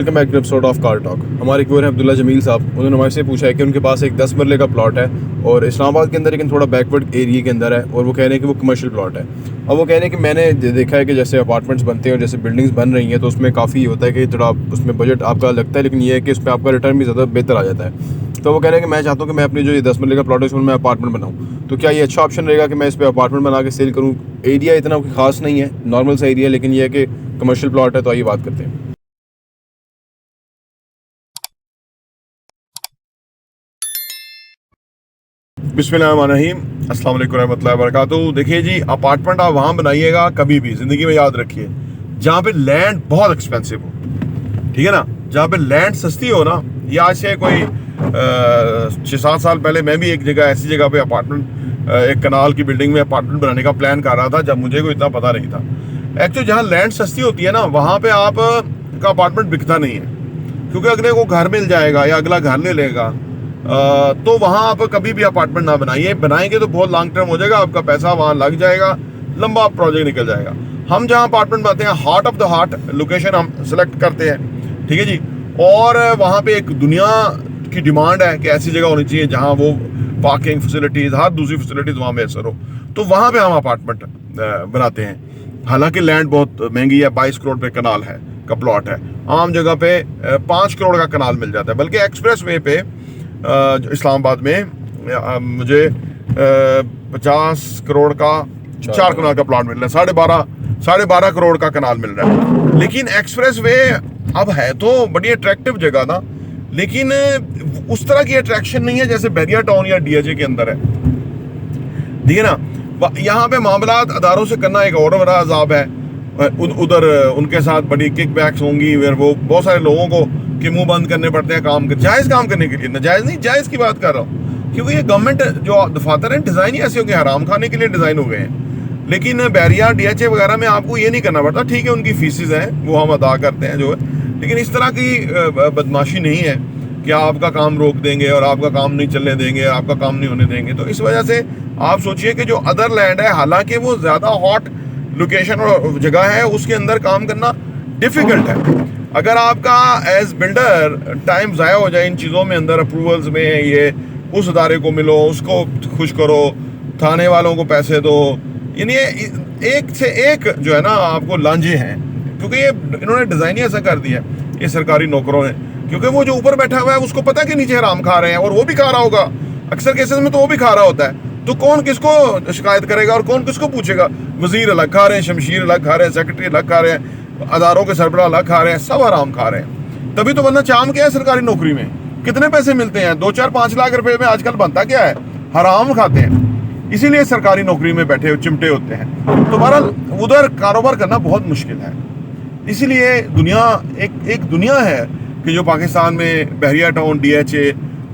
Welcome back to episode of car talk. हमारे एक और हैं अब्दुल्ला जमील साहब। उन्होंने हमारे से पूछा है कि उनके पास एक 10 मरले का प्लॉट है और इस्लामाबाद के अंदर, लेकिन थोड़ा बैकवर्ड एरिया के अंदर है, और वो कह रहे हैं कि वो कमर्शियल प्लॉट है। अब वो कह रहे हैं कि मैंने देखा है कि जैसे अपार्टमेंट्स बनते हैं और जैसे बिल्डिंग्स बन रही हैं तो उसमें काफ़ी होता है कि थोड़ा उसमें बजट आपका लगता है, लेकिन ये है कि उसमें आपका रिटर्न भी ज़्यादा बेहतर आ जाता है। तो वो कह रहे हैं कि मैं चाहता हूँ कि मैं अपनी जो ये 10 मरले का प्लॉट है उसमें मैं अपार्टमेंट बनाऊँ, तो क्या ये अच्छा ऑप्शन रहेगा कि मैं इस पर अपार्टमेंट बना के सेल करूँ? एरिया इतना कोई खास नहीं है, नॉर्मल सा एरिया, लेकिन ये है कि कमर्शियल प्लॉट है। तो आइए बात करते हैं। बिस्मिल्लाहिर्रहमानिर्रहीम, अस्सलाम वालेकुम रहमतुल्लाहि व बरकातुहू। देखिए जी, अपार्टमेंट आप वहाँ बनाइएगा कभी भी ज़िंदगी में, याद रखिए, जहाँ पे लैंड बहुत एक्सपेंसिव हो, ठीक है ना, जहाँ पे लैंड सस्ती हो ना। ये आज से कोई 6-7 साल पहले मैं भी एक जगह ऐसी जगह पे अपार्टमेंट, एक कनाल की बिल्डिंग में अपार्टमेंट बनाने का प्लान कर रहा था, जब मुझे कोई इतना पता नहीं था। एक्चुअली जहाँ लैंड सस्ती होती है ना, वहाँ पे आप का अपार्टमेंट बिकता नहीं है, क्योंकि अगले को घर मिल जाएगा या अगला घर ले लेगा। तो वहाँ आप कभी भी अपार्टमेंट ना बनाइए, बनाएंगे तो बहुत लॉन्ग टर्म हो जाएगा, आपका पैसा वहाँ लग जाएगा, लंबा प्रोजेक्ट निकल जाएगा। हम जहाँ अपार्टमेंट बनाते हैं, heart of the heart location हम सेलेक्ट करते हैं, ठीक है जी, और वहाँ पे एक दुनिया की डिमांड है कि ऐसी जगह होनी चाहिए जहाँ वो पार्किंग फैसिलिटीज़, हर दूसरी फैसिलिटीज़ वहाँ मैसर हो, तो वहाँ पे हम अपार्टमेंट बनाते हैं। हालांकि लैंड बहुत महंगी है, 22 करोड़ पे कनाल है का प्लॉट है, आम जगह पे 5 करोड़ का कनाल मिल जाता है, बल्कि एक्सप्रेस वे पे इस्लामाबाद में मुझे 50 करोड़ का 4 कनाल का प्लॉट मिल रहा है, साढ़े बारह करोड़ का कनाल मिल रहा है। लेकिन एक्सप्रेस वे अब है तो बड़ी अट्रैक्टिव जगह ना, लेकिन उस तरह की अट्रैक्शन नहीं है जैसे बैरिया टाउन या डीएचए के अंदर है, ठीक है ना। यहाँ पे मामलात अदारों से करना एक और बड़ा अजाब है। उधर उनके साथ बड़ी किक बैक्स होंगी, फिर वो बहुत सारे लोगों को कि मुंह बंद करने पड़ते हैं काम जायज़ काम करने के लिए। नाजायज़ नहीं, जायज़ की बात कर रहा हूँ, क्योंकि ये गवर्नमेंट जो दफातर हैं, डिज़ाइन ही ऐसे हो गए, हराम खाने के लिए डिज़ाइन हो गए हैं। लेकिन बैरिया डीएचए वगैरह में आपको ये नहीं करना पड़ता, ठीक है, उनकी फीसिस हैं वो हम अदा करते हैं जो है, लेकिन इस तरह की बदमाशी नहीं है कि आपका काम रोक देंगे और आपका काम नहीं चलने देंगे, आपका काम नहीं होने देंगे। तो इस वजह से आप सोचिए कि जो अदर लैंड है, हालांकि वो ज़्यादा हॉट लोकेशन और जगह है, उसके अंदर काम करना डिफ़िकल्ट है। अगर आपका एज बिल्डर टाइम ज़ाया हो जाए इन चीज़ों में, अंदर अप्रूवल्स में, ये उस अदारे को मिलो, उसको खुश करो, थाने वालों को पैसे दो, यानी एक से एक जो है ना आपको लांझे हैं, क्योंकि ये इन्होंने डिज़ाइन ही ऐसा कर दिया है ये सरकारी नौकरों ने, क्योंकि वो जो ऊपर बैठा हुआ है उसको पता है कि नीचे हराम खा रहे हैं, और वो भी खा रहा होगा, अक्सर केसेस में तो वो भी खा रहा होता है। तो कौन किसको शिकायत करेगा और कौन किसको पूछेगा? वजीर अलग खा रहे हैं, शमशीर अलग खा रहे हैं, सेक्रेटरी अलग खा रहे हैं, अदारों के सरबराह अलग खा रहे हैं, सब हराम खा रहे हैं। तभी तो बंदा चाम क्या है सरकारी नौकरी में, कितने पैसे मिलते हैं? 2-4-5 लाख रुपए में आजकल बनता क्या है? हराम खाते हैं, इसीलिए सरकारी नौकरी में बैठे चिमटे होते हैं। तो बहरहाल उधर कारोबार करना बहुत मुश्किल है। इसीलिए दुनिया एक दुनिया है कि जो पाकिस्तान में बहरिया टाउन, डीएचए,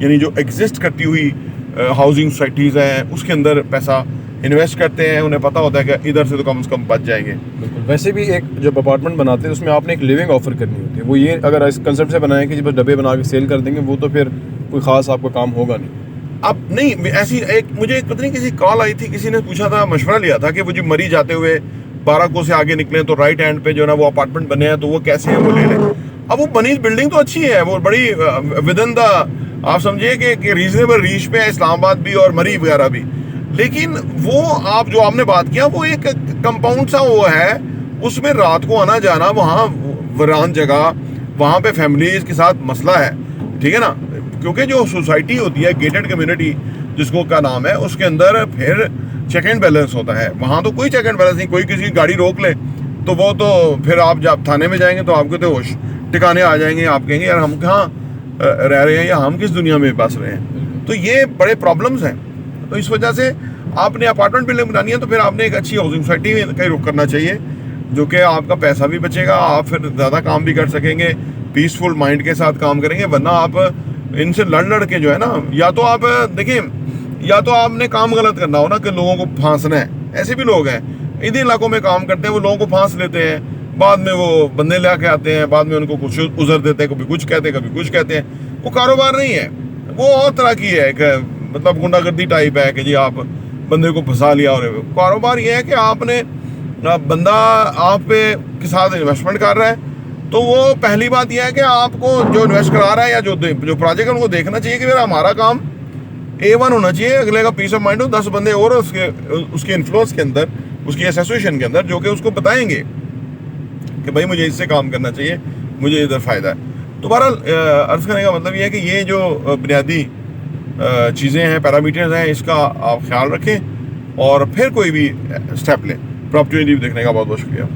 यानी जो एग्जिस्ट करती हुई हाउसिंग सोसाइटीज़ हैं, उसके अंदर पैसा इन्वेस्ट करते हैं। उन्हें पता होता है कि इधर से तो कम से कम बच जाएंगे। बिल्कुल। वैसे भी एक जब अपार्टमेंट बनाते हैं तो उसमें आपने एक लिविंग ऑफर करनी होती है। वो ये अगर इस कंसेप्ट से बनाएं कि बस डब्बे बना के सेल कर देंगे, वो तो फिर कोई ख़ास आपका काम होगा नहीं। अब नहीं, ऐसी एक मुझे पता नहीं किसी कॉल आई थी, किसी ने पूछा था, मशवरा लिया था कि वो जो मरी जाते हुए 12 को से आगे निकले तो राइट हैंड पे जो है ना वो अपार्टमेंट बने हैं, तो वो कैसे हैं वो ले लें। अब वो बनी बिल्डिंग तो अच्छी है, वो बड़ी विद इन द, आप समझिए कि रीजनेबल रीच पे है, इस्लामाबाद भी और मरी वगैरह भी। लेकिन वो आप जो आपने बात किया, वो एक कंपाउंड सा वो है, उसमें रात को आना जाना, वहाँ वीरान जगह, वहाँ पे फैमिलीज के साथ मसला है, ठीक है ना, क्योंकि जो सोसाइटी होती है, गेटेड कम्युनिटी जिसको का नाम है, उसके अंदर फिर चेक एंड बैलेंस होता है। वहाँ तो कोई चेक एंड बैलेंस नहीं, कोई किसी की गाड़ी रोक ले तो वो तो फिर आप जब थाने में जाएंगे तो आपके तो होश ठिकाने आ जाएंगे, आप कहेंगे यार हम कहाँ रह रहे हैं या हम किस दुनिया में बस रहे हैं। तो ये बड़े प्रॉब्लम्स हैं। तो इस वजह से आपने अपार्टमेंट बिल्डिंग बनानी है तो फिर आपने एक अच्छी हाउसिंग सोसाइटी में का रुख करना चाहिए, जो कि आपका पैसा भी बचेगा, आप फिर ज़्यादा काम भी कर सकेंगे, पीसफुल माइंड के साथ काम करेंगे। वरना आप इनसे लड़ के जो है ना, या तो आप देखिए, या तो आपने काम गलत करना हो ना कि लोगों को फांसना है, ऐसे भी लोग हैं इन्हीं इलाकों में काम करते हैं, वो लोगों को फांस लेते हैं, बाद में वो बंदे ले के आते हैं, बाद में उनको कुछ उज़र देते हैं, कभी कुछ कहते हैं, कभी कुछ कहते हैं। वो कारोबार नहीं है, वो और तरह की है, मतलब गुंडागर्दी टाइप है कि जी आप बंदे को फंसा लिया। और कारोबार ये है कि आपने बंदा आप पे के साथ इन्वेस्टमेंट कर रहा है, तो वो पहली बात यह है कि आपको जो इन्वेस्ट करा रहा है या जो प्रोजेक्ट है उनको देखना चाहिए कि मेरा हमारा काम A1 होना चाहिए, अगले का पीस ऑफ माइंड हो, 10 बंदे और उसके इन्फ्लुएंस के अंदर, उसकी एसोसिएशन के अंदर, जो कि उसको बताएंगे कि भाई मुझे इससे काम करना चाहिए, मुझे इधर फ़ायदा है। तो बहरहाल अर्ज़ करने का मतलब ये है कि ये जो बुनियादी चीज़ें हैं, पैरामीटर्स हैं, इसका आप ख्याल रखें और फिर कोई भी स्टेप लें। प्रॉपर्टी देखने का बहुत बहुत शुक्रिया।